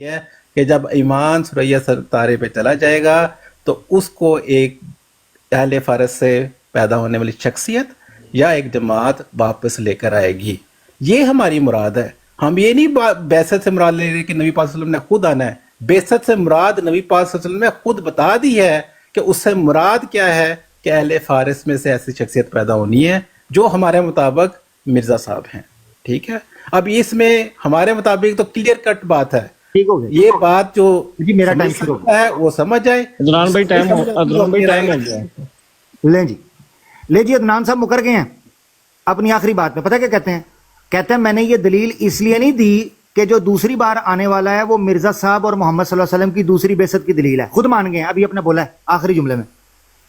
ہے کہ جب ایمان سریا ستارے پہ چلا جائے گا تو اس کو ایک اہل فارس سے پیدا ہونے والی شخصیت یا ایک جماعت واپس لے کر آئے گی. یہ ہماری مراد ہے. ہم یہ نہیں بعثت سے مراد لے رہے کہ نبی پاک صلی اللہ علیہ وسلم نے خود آنا ہے. بعثت سے مراد نبی پاک صلی اللہ علیہ وسلم نے خود بتا دی ہے کہ اس سے مراد کیا ہے کہ اہل فارس میں سے ایسی شخصیت پیدا ہونی ہے جو ہمارے مطابق مرزا صاحب ہیں. ٹھیک ہے. اب اس میں ہمارے مطابق تو کلیئر کٹ بات ہے. ٹھیک ہو گیا یہ بات جو جی. میرا ٹائم شروع ہو ہے وہ سمجھ جائے. عدنان بھائی ٹائم ہو گیا. لیں جی. لے جی عدنان صاحب مکر گئے ہیں اپنی آخری بات پہ. پتہ کیا کہتے ہیں میں نے یہ دلیل اس لیے نہیں دی کہ جو دوسری بار آنے والا ہے وہ مرزا صاحب اور محمد صلی اللہ علیہ وسلم کی دوسری بعثت کی دلیل ہے. خود مان گئے ہیں, ابھی اپنے بولا ہے آخری جملے میں.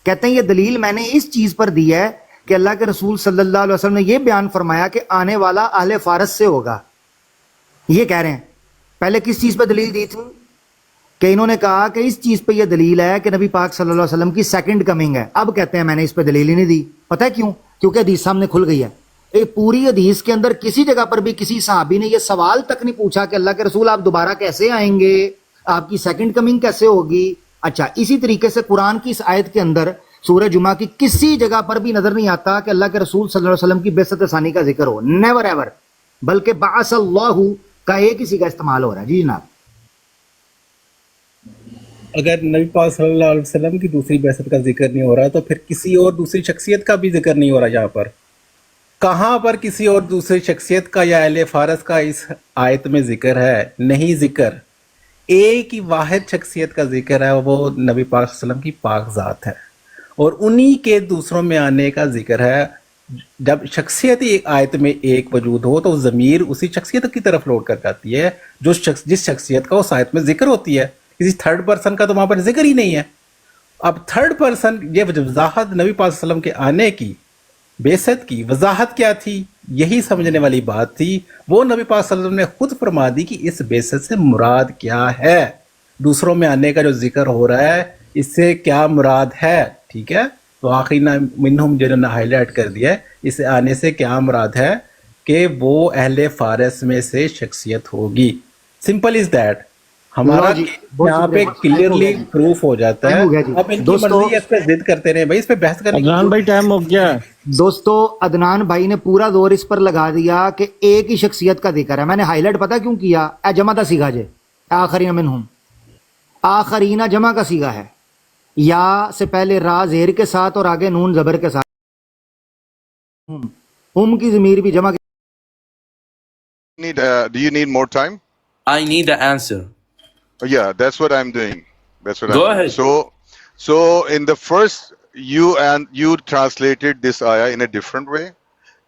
کہتے ہیں یہ دلیل میں نے اس چیز پر دی ہے کہ اللہ کے رسول صلی اللہ علیہ وسلم نے یہ بیان فرمایا کہ آنے والا اہل فارس سے ہوگا. یہ کہہ رہے ہیں. پہلے کس چیز پہ دلیل دی تھی کہ انہوں نے کہا کہ اس چیز پہ یہ دلیل ہے کہ نبی پاک صلی اللہ علیہ وسلم کی سیکنڈ کمنگ ہے. اب کہتے ہیں میں نے اس پہ دلیل ہی نہیں دی. پتہ ہے کیوں؟ کیونکہ حدیث سامنے کھل گئی ہے. ایک پوری حدیث کے اندر کسی جگہ پر بھی کسی صحابی نے یہ سوال تک نہیں پوچھا کہ اللہ کے رسول آپ دوبارہ کیسے آئیں گے, آپ کی سیکنڈ کمنگ کیسے ہوگی. اچھا, اسی طریقے سے قرآن کی اس آیت کے اندر سورہ جمعہ کی کسی جگہ پر بھی نظر نہیں آتا کہ اللہ کے رسول صلی اللہ علیہ وسلم کی بعثت ثانی کا ذکر ہو. Never ever. بلکہ بعث اللہ کا ایک ہی کا استعمال ہو رہا ہے. جی جناب. اگر نبی پاک صلی اللہ علیہ وسلم کی دوسری بعثت کا ذکر نہیں ہو رہا تو پھر کسی اور دوسری شخصیت کا بھی ذکر نہیں ہو رہا. یہاں پر کہاں پر کسی اور دوسری شخصیت کا یا اہل فارس کا اس آیت میں ذکر ہے؟ نہیں ذکر. ایک ہی واحد شخصیت کا ذکر ہے, وہ نبی پاک صلی اللہ علیہ وسلم کی پاک ذات ہے, اور انہی کے دوسروں میں آنے کا ذکر ہے. جب شخصیت ایک آیت میں ایک وجود ہو تو ضمیر اسی شخصیت کی طرف لوٹ کر جاتی ہے جس شخصیت کا اس آیت میں ذکر ہوتی ہے. کسی تھرڈ پرسن کا تو وہاں پر ذکر ہی نہیں ہے. اب تھرڈ پرسن یہ وضاحت نبی پاک صلی اللہ علیہ وسلم کے آنے کی, بعثت کی وضاحت کیا تھی, یہی سمجھنے والی بات تھی. وہ نبی پاک صلی اللہ علیہ وسلم نے خود فرما دی کہ اس بعثت سے مراد کیا ہے, دوسروں میں آنے کا جو ذکر ہو رہا ہے اس سے کیا مراد ہے. ٹھیک ہے. تو آخری منہم جو نے ہائی لائٹ کر دیا ہے, اس آنے سے کیا مراد ہے کہ وہ اہل فارس میں سے شخصیت ہوگی. Simple is that. ہمارا یہاں پہ کلیئرلی پروف ہو جاتا ہے. اب ان کی مرضی اس پہ ضد کرتے رہے بھائی, اس پہ بحث کرنے. عدنان بھائی ٹائم ہو گیا. دوستو عدنان بھائی نے پورا دور اس پر لگا دیا کہ ایک ہی شخصیت کا ذکر ہے. میں نے ہائی لائٹ پتا کیوں کیا؟ اے جمع کا سیگا جے, آخرین منہم, آخرین جمع کا سیگا ہے. یا سے پہلے را زیر کے ساتھ اور آگے نون زبر کے ساتھ. کی ضمیر بھی جمع. Do you need more time? I need the answer. Yeah, that's what I'm doing. Go ahead. So in the first, you translated this ayah in a different way,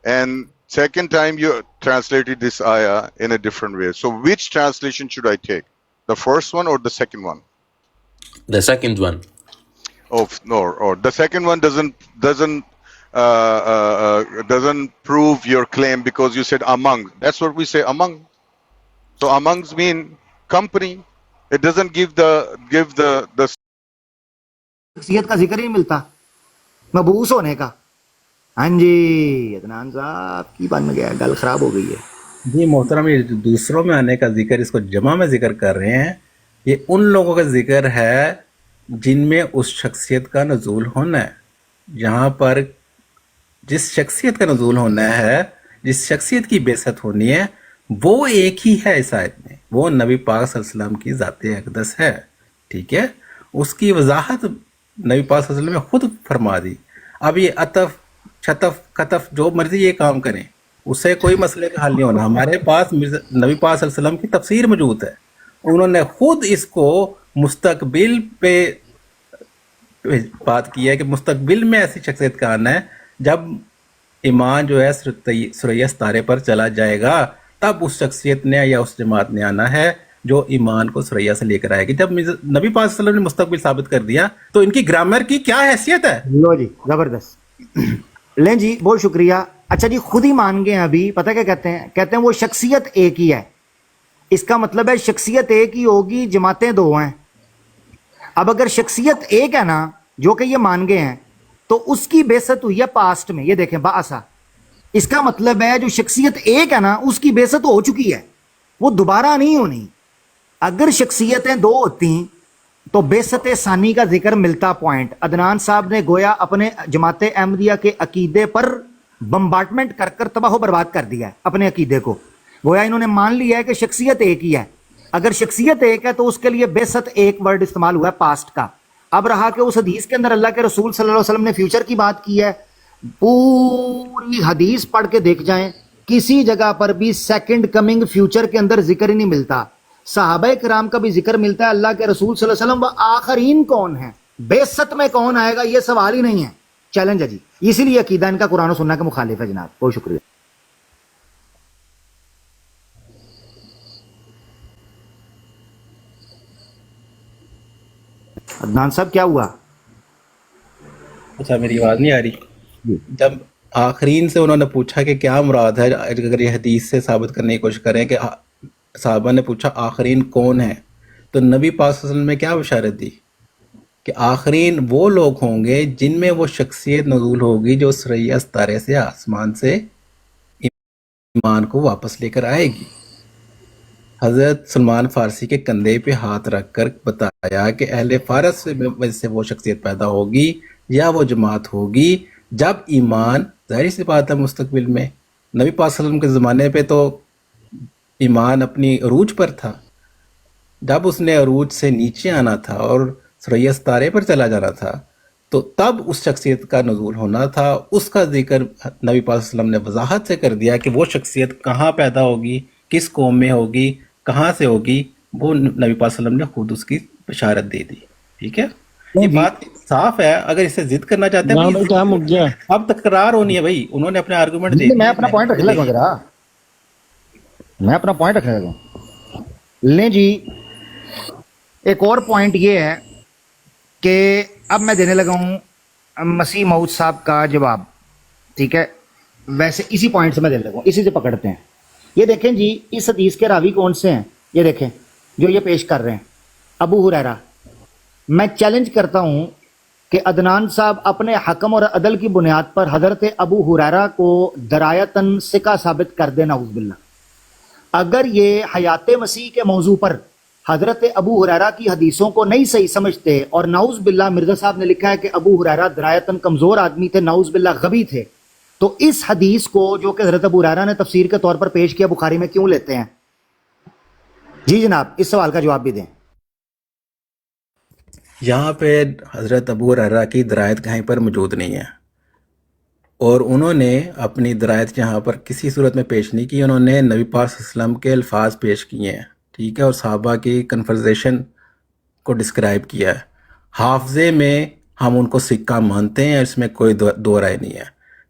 and second time you translated this ayah in a different way. So which translation should I take? The first one or the second one? The second one. Oh no, or the second one doesn't prove your claim because you said among. That's what we say, among. So amongs mean company. It doesn't give the شخصیت کا ذکر ہی نہیں ملتا مبعوث ہونے کا. ہاں جی عدنان صاحب کی بن گیا, گل خراب ہو گئی ہے. جی محترم, یہ جو دوسروں میں آنے کا ذکر اس کو جمع میں ذکر کر رہے ہیں, یہ ان لوگوں کا ذکر ہے جن میں اس شخصیت کا نزول ہونا ہے. یہاں پر جس شخصیت کا نزول ہونا ہے, جس شخصیت کی بعثت ہونی ہے, وہ ایک ہی ہے اس آیت میں. وہ نبی پاک صلی اللہ علیہ وسلم کی ذات اقدس ہے. ٹھیک ہے. اس کی وضاحت نبی پاک صلی اللہ علیہ وسلم نے خود فرما دی. اب یہ عطف چھتف کتف جو مرضی یہ کام کریں, اس سے کوئی مسئلے کا حل نہیں ہونا. ہمارے پاس نبی پاک صلی اللہ علیہ وسلم کی تفسیر موجود ہے. انہوں نے خود اس کو مستقبل پہ بات کی ہے کہ مستقبل میں ایسی شخصیت کا آنا ہے جب ایمان جو ہے سریا ستارے پر چلا جائے گا, تب اس شخصیت نے یا اس جماعت نے آنا ہے جو ایمان کو سریا سے لے کر آئے گی. جب نبی پاک صلی اللہ علیہ وسلم نے مستقبل ثابت کر دیا تو ان کی گرامر کی کیا حیثیت ہے؟ لو جی زبردست. لیں جی بہت شکریہ. اچھا جی خود ہی مان گئے ہیں. ابھی پتہ کیا کہتے ہیں؟ کہتے ہیں وہ شخصیت ایک ہی ہے. اس کا مطلب ہے شخصیت ایک ہی ہوگی, جماعتیں دو ہیں. اب اگر شخصیت ایک ہے نا, جو کہ یہ مان گئے ہیں, تو اس کی بعثت ہوئی ہے پاسٹ میں. یہ دیکھیں بعثہ, اس کا مطلب ہے جو شخصیت ایک ہے نا اس کی بعثت ہو چکی ہے, وہ دوبارہ نہیں ہونی. اگر شخصیتیں دو ہوتی تو بیست ثانی کا ذکر ملتا پوائنٹ. عدنان صاحب نے گویا اپنے جماعت احمدیہ کے عقیدے پر بمبارٹمنٹ کر کر تباہ و برباد کر دیا ہے اپنے عقیدے کو. گویا انہوں نے مان لیا ہے کہ شخصیت ایک ہی ہے. اگر شخصیت ایک ہے تو اس کے لیے بیست ایک ورڈ استعمال ہوا ہے پاسٹ کا. اب رہا کہ اس حدیث کے اندر اللہ کے رسول صلی اللہ علیہ وسلم نے فیوچر کی بات کی ہے. پوری حدیث پڑھ کے دیکھ جائیں, کسی جگہ پر بھی سیکنڈ کمنگ فیوچر کے اندر ذکر ہی نہیں ملتا. صحابہ کرام کا بھی ذکر ملتا ہے, اللہ کے رسول صلی اللہ علیہ وسلم وہ آخرین کون ہیں, بیست میں کون آئے گا, یہ سوال ہی نہیں ہے. چیلنج ہے جی. اسی لیے عقیدہ ان کا قرآن و سنت کے مخالف ہے جناب. بہت شکریہ. عدنان صاحب کیا ہوا؟ اچھا میری آواز نہیں آ رہی؟ جب آخرین سے انہوں نے پوچھا کہ کیا مراد ہے, اگر یہ حدیث سے ثابت کرنے کی کوشش کریں کہ صحابہ نے پوچھا آخرین کون ہے, تو نبی پاک صلی اللہ علیہ وسلم نے کیا بشارت دی کہ آخرین وہ لوگ ہوں گے جن میں وہ شخصیت نزول ہوگی جو ثریا ستارے سے آسمان سے ایمان کو واپس لے کر آئے گی. حضرت سلمان فارسی کے کندھے پہ ہاتھ رکھ کر بتایا کہ اہل فارس سے وہ شخصیت پیدا ہوگی یا وہ جماعت ہوگی جب ایمان, ظاہر سی بات ہے مستقبل میں, نبی پاک صلی اللہ علیہ وسلم کے زمانے پہ تو ایمان اپنی عروج پر تھا, جب اس نے عروج سے نیچے آنا تھا اور ثریا ستارے پر چلا جانا تھا تو تب اس شخصیت کا نزول ہونا تھا. اس کا ذکر نبی پاک صلی اللہ علیہ وسلم نے وضاحت سے کر دیا کہ وہ شخصیت کہاں پیدا ہوگی, کس قوم میں ہوگی, کہاں سے ہوگی, وہ نبی پاک صلی اللہ علیہ وسلم نے خود اس کی بشارت دے دی. ٹھیک ہے, یہ بات صاف ہے. اگر اسے ضد کرنا چاہتے ہیں بھائی ٹائم ہو گیا. اب تکرار ہونی ہے بھائی, انہوں نے اپنے آرگومنٹ دے میں اپنا پوائنٹ رکھ لگا ذرا, میں اپنا پوائنٹ رکھنے لگا. لیں جی, ایک اور پوائنٹ یہ ہے کہ اب میں دینے لگا ہوں مسیح موعود صاحب کا جواب. ٹھیک ہے, ویسے اسی پوائنٹ سے میں دینے لگا ہوں, اسی سے پکڑتے ہیں. یہ دیکھیں جی, اس حدیث کے راوی کون سے ہیں, یہ دیکھیں جو یہ پیش کر رہے ہیں, ابو ہریرہ. میں چیلنج کرتا ہوں کہ عدنان صاحب اپنے حکم اور عدل کی بنیاد پر حضرت ابو ہریرہ کو درایتاً ثقہ ثابت کر دے, نعوذ باللہ. اگر یہ حیات مسیح کے موضوع پر حضرت ابو ہریرہ کی حدیثوں کو نہیں صحیح سمجھتے, اور نعوذ باللہ مرزا صاحب نے لکھا ہے کہ ابو ہریرہ درایتاً کمزور آدمی تھے, نعوذ باللہ غبی تھے, تو اس حدیث کو جو کہ حضرت ابو ہریرہ نے تفسیر کے طور پر پیش کیا بخاری میں کیوں لیتے ہیں؟ جی جناب, اس سوال کا جواب بھی دیں. یہاں پہ حضرت ابو ہریرہ کی درایت کہیں پر موجود نہیں ہے, اور انہوں نے اپنی درایت یہاں پر کسی صورت میں پیش نہیں کی. انہوں نے نبی پاک صلی اللہ علیہ وسلم کے الفاظ پیش کیے ہیں, ٹھیک ہے, اور صحابہ کی کنورزیشن کو ڈسکرائب کیا ہے. حافظے میں ہم ان کو سکہ مانتے ہیں, اس میں کوئی دو رائے نہیں ہے.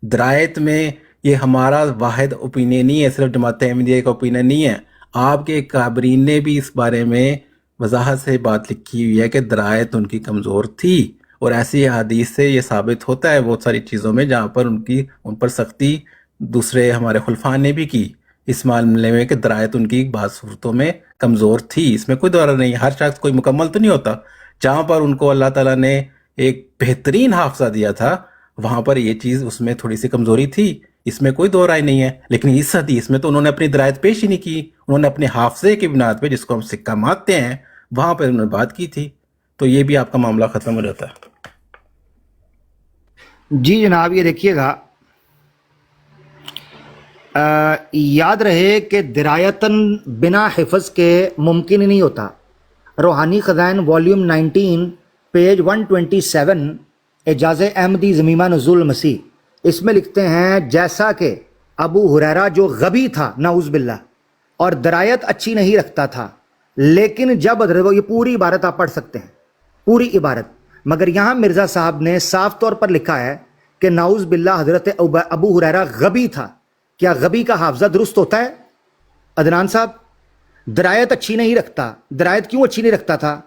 درایت میں یہ ہمارا واحد اوپینین نہیں ہے, صرف جماعت احمدیہ کا اوپینین نہیں ہے. آپ کے کابرین نے بھی اس بارے میں وضاحت سے بات لکھی ہوئی ہے کہ درایت ان کی کمزور تھی, اور ایسی حدیث سے یہ ثابت ہوتا ہے بہت ساری چیزوں میں جہاں پر ان پر سختی دوسرے ہمارے خلفاء نے بھی کی اس معاملے میں کہ درایت ان کی بعض صورتوں میں کمزور تھی. اس میں کوئی دورہ نہیں, ہر شخص کوئی مکمل تو نہیں ہوتا. جہاں پر ان کو اللہ تعالیٰ نے ایک بہترین حافظہ دیا تھا وہاں پر یہ چیز اس میں تھوڑی سی کمزوری تھی, اس میں کوئی دو رائے نہیں ہے. لیکن اس حدیث میں تو انہوں نے اپنی درایت پیش ہی نہیں کی, انہوں نے اپنے حافظے کی بنیاد پہ, جس کو ہم سکہ مانتے ہیں, وہاں پہ انہوں نے بات کی تھی, تو یہ بھی آپ کا معاملہ ختم ہو جاتا ہے. جی جناب, یہ دیکھیے گا, یاد رہے کہ درایتاً بنا حفظ کے ممکن ہی نہیں ہوتا. روحانی خزائن والیوم 19 پیج 127 اعجاز احمدی ضمیمہ نزول المسیح, اس میں لکھتے ہیں جیسا کہ ابو ہریرہ جو غبی تھا نعوذ باللہ اور درایت اچھی نہیں رکھتا تھا, لیکن جب یہ پوری عبارت آپ پڑھ سکتے ہیں, پوری عبارت, مگر یہاں مرزا صاحب نے صاف طور پر لکھا ہے کہ نعوذ باللہ حضرت ابو ہریرہ غبی تھا. کیا غبی کا حافظہ درست ہوتا ہے؟ عدنان صاحب درایت اچھی نہیں رکھتا, درایت کیوں اچھی نہیں رکھتا تھا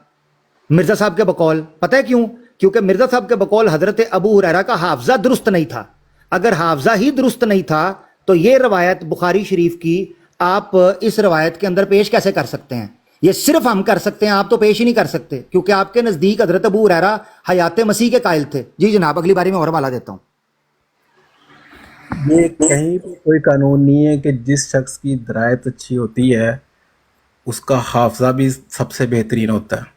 مرزا صاحب کے بقول؟ پتہ ہے کیوں؟ کیونکہ مرزا صاحب کے بقول حضرت ابو ہریرہ کا حافظہ درست نہیں تھا. اگر حافظہ ہی درست نہیں تھا تو یہ روایت بخاری شریف کی آپ اس روایت کے اندر پیش کیسے کر سکتے ہیں؟ یہ صرف ہم کر سکتے ہیں, آپ تو پیش ہی نہیں کر سکتے, کیونکہ آپ کے نزدیک حضرت ابو ہریرہ حیات مسیح کے قائل تھے. جی جناب, اگلی باری میں اور حوالہ دیتا ہوں. یہ کہیں پہ کوئی قانون نہیں ہے کہ جس شخص کی درایت اچھی ہوتی ہے اس کا حافظہ بھی سب سے بہترین ہوتا ہے،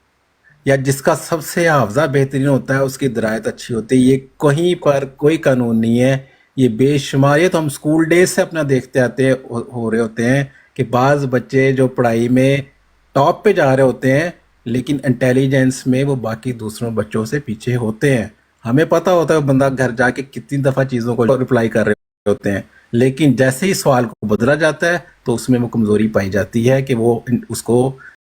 یا جس کا سب سے حافظہ بہترین ہوتا ہے اس کی درایت اچھی ہوتی ہے. یہ کہیں پر کوئی قانون نہیں ہے، یہ بے شمار، یہ تو ہم سکول ڈیز سے اپنا دیکھتے آتے ہو رہے ہوتے ہیں کہ بعض بچے جو پڑھائی میں ٹاپ پہ جا رہے ہوتے ہیں لیکن انٹیلیجنس میں وہ باقی دوسروں بچوں سے پیچھے ہوتے ہیں. ہمیں پتہ ہوتا ہے وہ بندہ گھر جا کے کتنی دفعہ چیزوں کو رپلائی کر رہے ہوتے ہیں، لیکن جیسے ہی سوال کو بدلا جاتا ہے تو اس میں وہ کمزوری پائی جاتی ہے کہ وہ اس کو